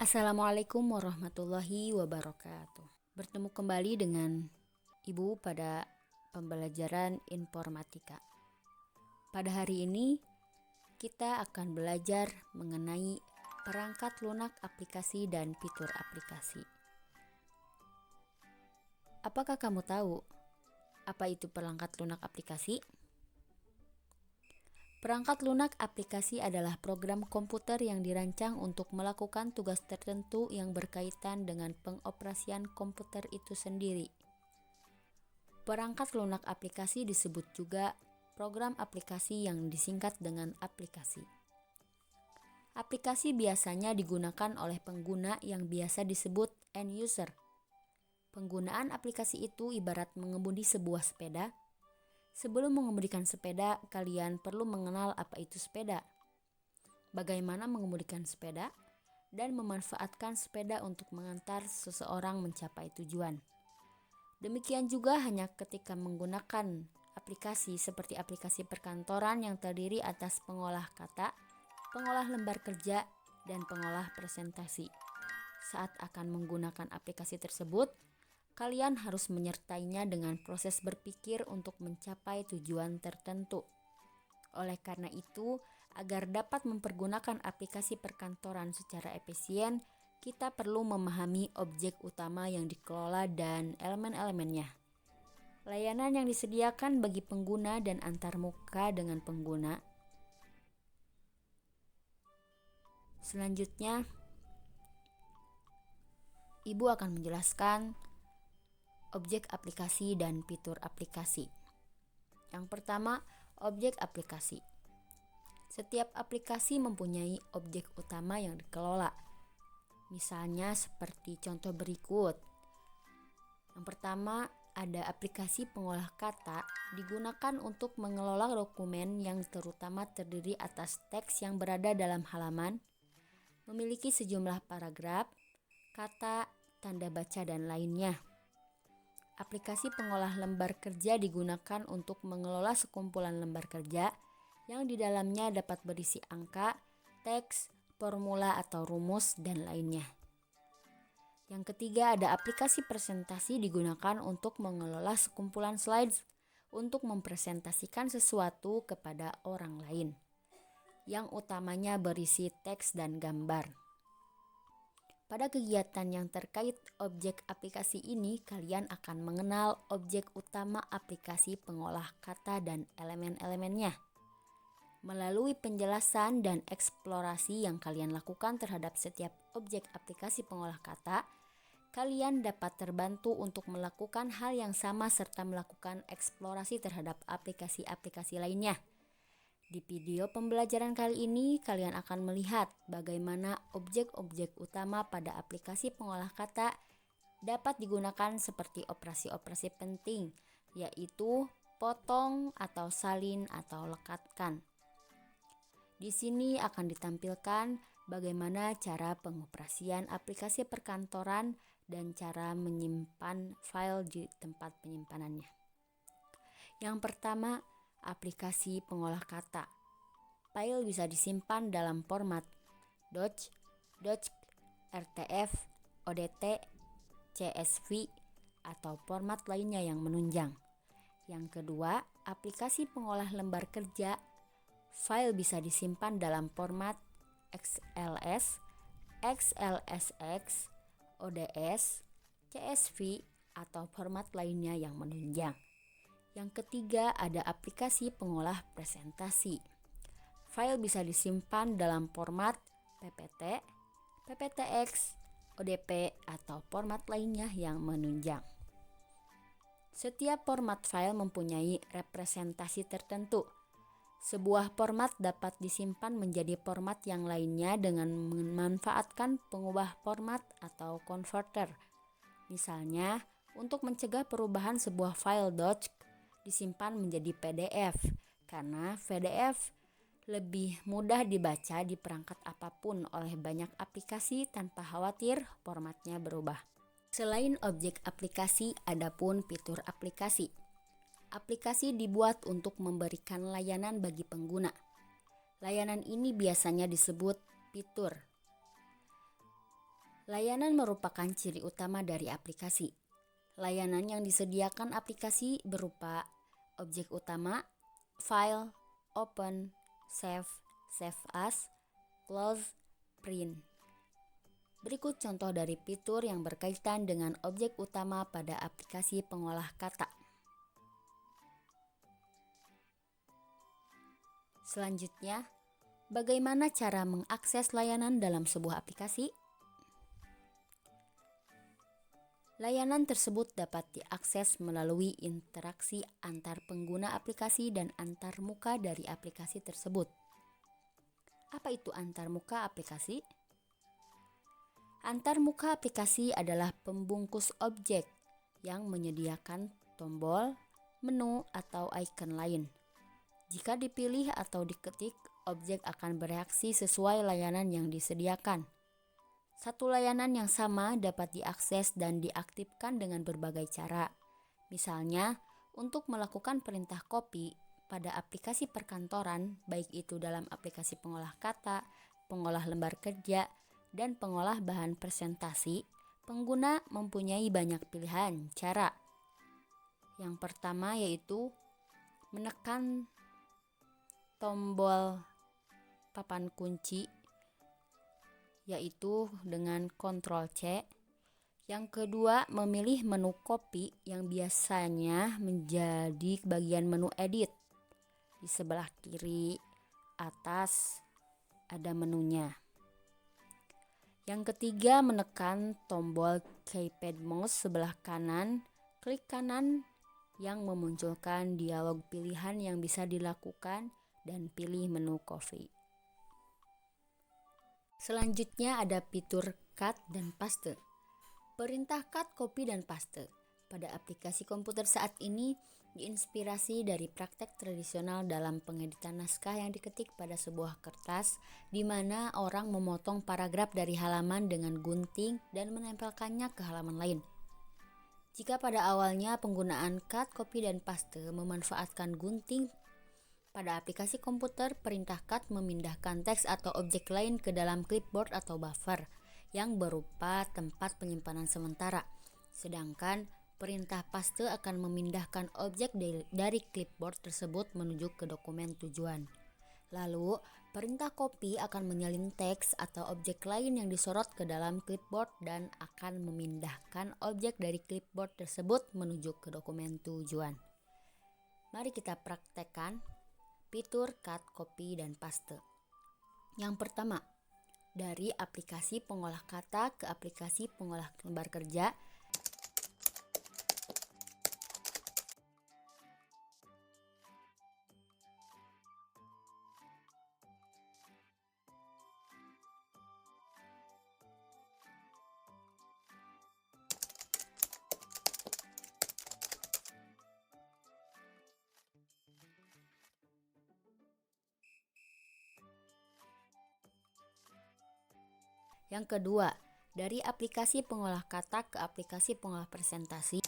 Assalamualaikum warahmatullahi wabarakatuh. Bertemu kembali dengan Ibu pada pembelajaran informatika. Pada hari ini kita akan belajar mengenai perangkat lunak aplikasi dan fitur aplikasi. Apakah kamu tahu apa itu perangkat lunak aplikasi? Perangkat lunak aplikasi adalah program komputer yang dirancang untuk melakukan tugas tertentu yang berkaitan dengan pengoperasian komputer itu sendiri. Perangkat lunak aplikasi disebut juga program aplikasi yang disingkat dengan aplikasi. Aplikasi biasanya digunakan oleh pengguna yang biasa disebut end user. Penggunaan aplikasi itu ibarat mengemudi sebuah sepeda. Sebelum mengemudikan sepeda, kalian perlu mengenal apa itu sepeda, bagaimana mengemudikan sepeda, dan memanfaatkan sepeda untuk mengantar seseorang mencapai tujuan. Demikian juga hanya ketika menggunakan aplikasi seperti aplikasi perkantoran yang terdiri atas pengolah kata, pengolah lembar kerja, dan pengolah presentasi. Saat akan menggunakan aplikasi tersebut, kalian harus menyertainya dengan proses berpikir untuk mencapai tujuan tertentu. Oleh karena itu, agar dapat mempergunakan aplikasi perkantoran secara efisien, kita perlu memahami objek utama yang dikelola dan elemen-elemennya. Layanan yang disediakan bagi pengguna dan antarmuka dengan pengguna. Selanjutnya, Ibu akan menjelaskan objek aplikasi dan fitur aplikasi. Yang pertama, objek aplikasi. Setiap aplikasi mempunyai objek utama yang dikelola. Misalnya seperti contoh berikut. Yang pertama, ada aplikasi pengolah kata digunakan untuk mengelola dokumen yang terutama terdiri atas teks yang berada dalam halaman, memiliki sejumlah paragraf, kata, tanda baca, dan lainnya. Aplikasi pengolah lembar kerja digunakan untuk mengelola sekumpulan lembar kerja yang di dalamnya dapat berisi angka, teks, formula atau rumus, dan lainnya. Yang ketiga, ada aplikasi presentasi digunakan untuk mengelola sekumpulan slides untuk mempresentasikan sesuatu kepada orang lain, yang utamanya berisi teks dan gambar. Pada kegiatan yang terkait objek aplikasi ini, kalian akan mengenal objek utama aplikasi pengolah kata dan elemen-elemennya. Melalui penjelasan dan eksplorasi yang kalian lakukan terhadap setiap objek aplikasi pengolah kata, kalian dapat terbantu untuk melakukan hal yang sama serta melakukan eksplorasi terhadap aplikasi-aplikasi lainnya. Di video pembelajaran kali ini, kalian akan melihat bagaimana objek-objek utama pada aplikasi pengolah kata dapat digunakan seperti operasi-operasi penting, yaitu potong atau salin atau lekatkan. Di sini akan ditampilkan bagaimana cara pengoperasian aplikasi perkantoran dan cara menyimpan file di tempat penyimpanannya. Yang pertama, aplikasi pengolah kata. File bisa disimpan dalam format DOC, RTF, ODT, CSV, atau format lainnya yang menunjang. Yang kedua, aplikasi pengolah lembar kerja. File bisa disimpan dalam format XLS, XLSX, ODS, CSV, atau format lainnya yang menunjang. Yang ketiga, ada aplikasi pengolah presentasi. File bisa disimpan dalam format PPT, PPTX, ODP, atau format lainnya yang menunjang. Setiap format file mempunyai representasi tertentu. Sebuah format dapat disimpan menjadi format yang lainnya dengan memanfaatkan pengubah format atau converter. Misalnya, untuk mencegah perubahan sebuah file DOC disimpan menjadi PDF karena PDF lebih mudah dibaca di perangkat apapun oleh banyak aplikasi tanpa khawatir formatnya berubah. Selain objek aplikasi, adapun fitur aplikasi. Aplikasi dibuat untuk memberikan layanan bagi pengguna. Layanan ini biasanya disebut fitur. Layanan merupakan ciri utama dari aplikasi. Layanan yang disediakan aplikasi berupa objek utama, file, open, save, save as, close, print. Berikut contoh dari fitur yang berkaitan dengan objek utama pada aplikasi pengolah kata. Selanjutnya, bagaimana cara mengakses layanan dalam sebuah aplikasi? Layanan tersebut dapat diakses melalui interaksi antar pengguna aplikasi dan antar muka dari aplikasi tersebut. Apa itu antar muka aplikasi? Antar muka aplikasi adalah pembungkus objek yang menyediakan tombol, menu, atau icon lain. Jika dipilih atau diketik, objek akan bereaksi sesuai layanan yang disediakan. Satu layanan yang sama dapat diakses dan diaktifkan dengan berbagai cara. Misalnya, untuk melakukan perintah copy pada aplikasi perkantoran, baik itu dalam aplikasi pengolah kata, pengolah lembar kerja, dan pengolah bahan presentasi, pengguna mempunyai banyak pilihan cara. Yang pertama yaitu menekan tombol papan kunci, yaitu dengan Ctrl C. Yang kedua, memilih menu copy yang biasanya menjadi bagian menu edit. Di sebelah kiri atas ada menunya. Yang ketiga, menekan tombol keypad mouse sebelah kanan, klik kanan yang memunculkan dialog pilihan yang bisa dilakukan dan pilih menu copy. Selanjutnya ada fitur cut dan paste. Perintah cut, copy, dan paste pada aplikasi komputer saat ini diinspirasi dari praktek tradisional dalam pengeditan naskah yang diketik pada sebuah kertas, di mana orang memotong paragraf dari halaman dengan gunting dan menempelkannya ke halaman lain. Jika pada awalnya penggunaan cut, copy, dan paste memanfaatkan gunting, pada aplikasi komputer, perintah cut memindahkan teks atau objek lain ke dalam clipboard atau buffer yang berupa tempat penyimpanan sementara. Sedangkan perintah paste akan memindahkan objek dari clipboard tersebut menuju ke dokumen tujuan. Lalu, perintah copy akan menyalin teks atau objek lain yang disorot ke dalam clipboard dan akan memindahkan objek dari clipboard tersebut menuju ke dokumen tujuan. Mari kita praktekkan fitur cut, copy, dan paste. Yang pertama, dari aplikasi pengolah kata ke aplikasi pengolah lembar kerja. Yang kedua, dari aplikasi pengolah kata ke aplikasi pengolah presentasi.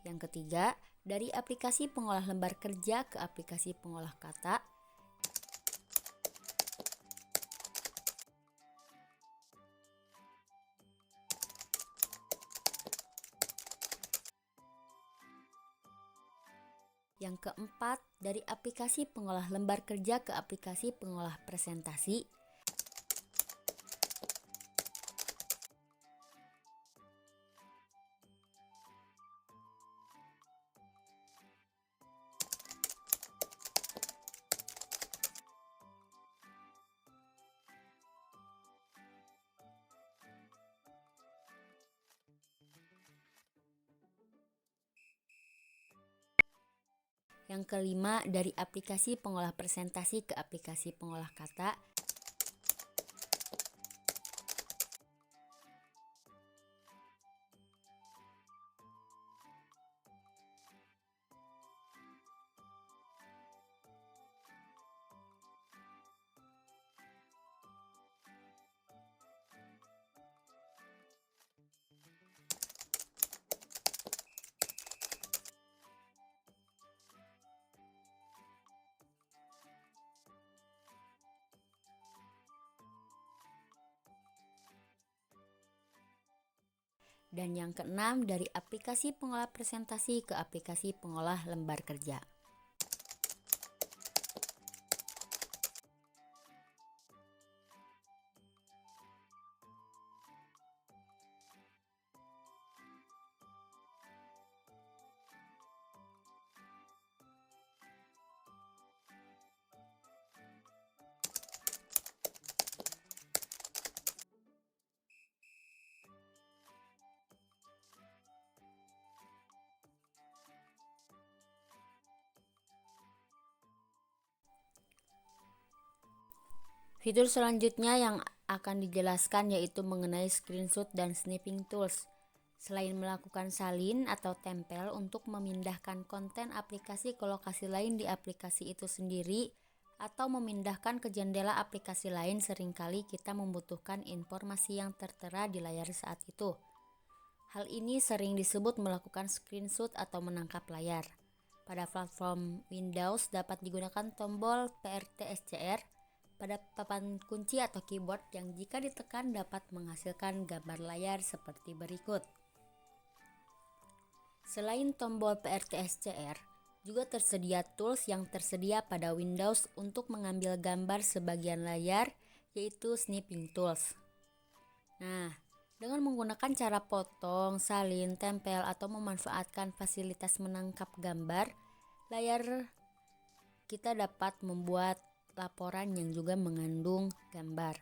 Yang ketiga, dari aplikasi pengolah lembar kerja ke aplikasi pengolah kata. Yang keempat, dari aplikasi pengolah lembar kerja ke aplikasi pengolah presentasi. Yang kelima, dari aplikasi pengolah presentasi ke aplikasi pengolah kata. Dan yang keenam, dari aplikasi pengolah presentasi ke aplikasi pengolah lembar kerja. Fitur selanjutnya yang akan dijelaskan yaitu mengenai screenshot dan snipping tools. Selain melakukan salin atau tempel untuk memindahkan konten aplikasi ke lokasi lain di aplikasi itu sendiri atau memindahkan ke jendela aplikasi lain, seringkali kita membutuhkan informasi yang tertera di layar saat itu. Hal ini sering disebut melakukan screenshot atau menangkap layar. Pada platform Windows dapat digunakan tombol PRT-SCR pada papan kunci atau keyboard yang jika ditekan dapat menghasilkan gambar layar seperti berikut. Selain tombol PRT-SCR, juga tersedia tools yang tersedia pada Windows untuk mengambil gambar sebagian layar, yaitu snipping tools. Nah, dengan menggunakan cara potong, salin, tempel, atau memanfaatkan fasilitas menangkap gambar layar, kita dapat membuat laporan yang juga mengandung gambar.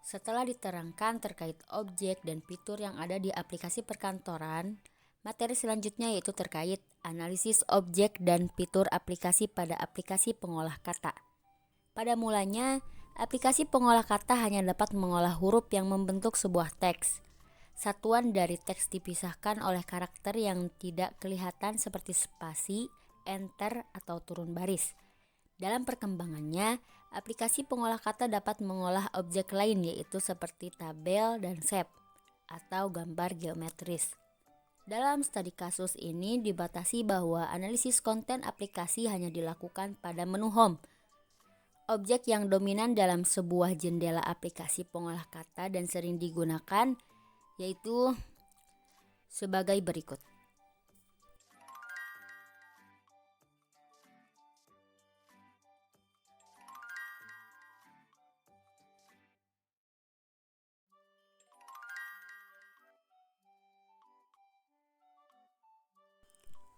Setelah diterangkan terkait objek dan fitur yang ada di aplikasi perkantoran, materi selanjutnya yaitu terkait analisis objek dan fitur aplikasi pada aplikasi pengolah kata. Pada mulanya, aplikasi pengolah kata hanya dapat mengolah huruf yang membentuk sebuah teks. Satuan dari teks dipisahkan oleh karakter yang tidak kelihatan seperti spasi, enter, atau turun baris. Dalam perkembangannya, aplikasi pengolah kata dapat mengolah objek lain yaitu seperti tabel dan shape atau gambar geometris. Dalam studi kasus ini dibatasi bahwa analisis konten aplikasi hanya dilakukan pada menu home. Objek yang dominan dalam sebuah jendela aplikasi pengolah kata dan sering digunakan yaitu sebagai berikut.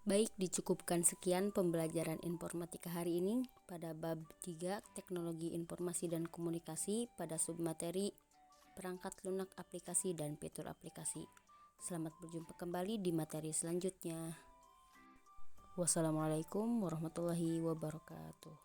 Baik, dicukupkan sekian pembelajaran informatika hari ini pada bab 3 Teknologi Informasi dan Komunikasi pada submateri Perangkat lunak aplikasi dan fitur aplikasi. Selamat berjumpa kembali di materi selanjutnya. Wassalamualaikum warahmatullahi wabarakatuh.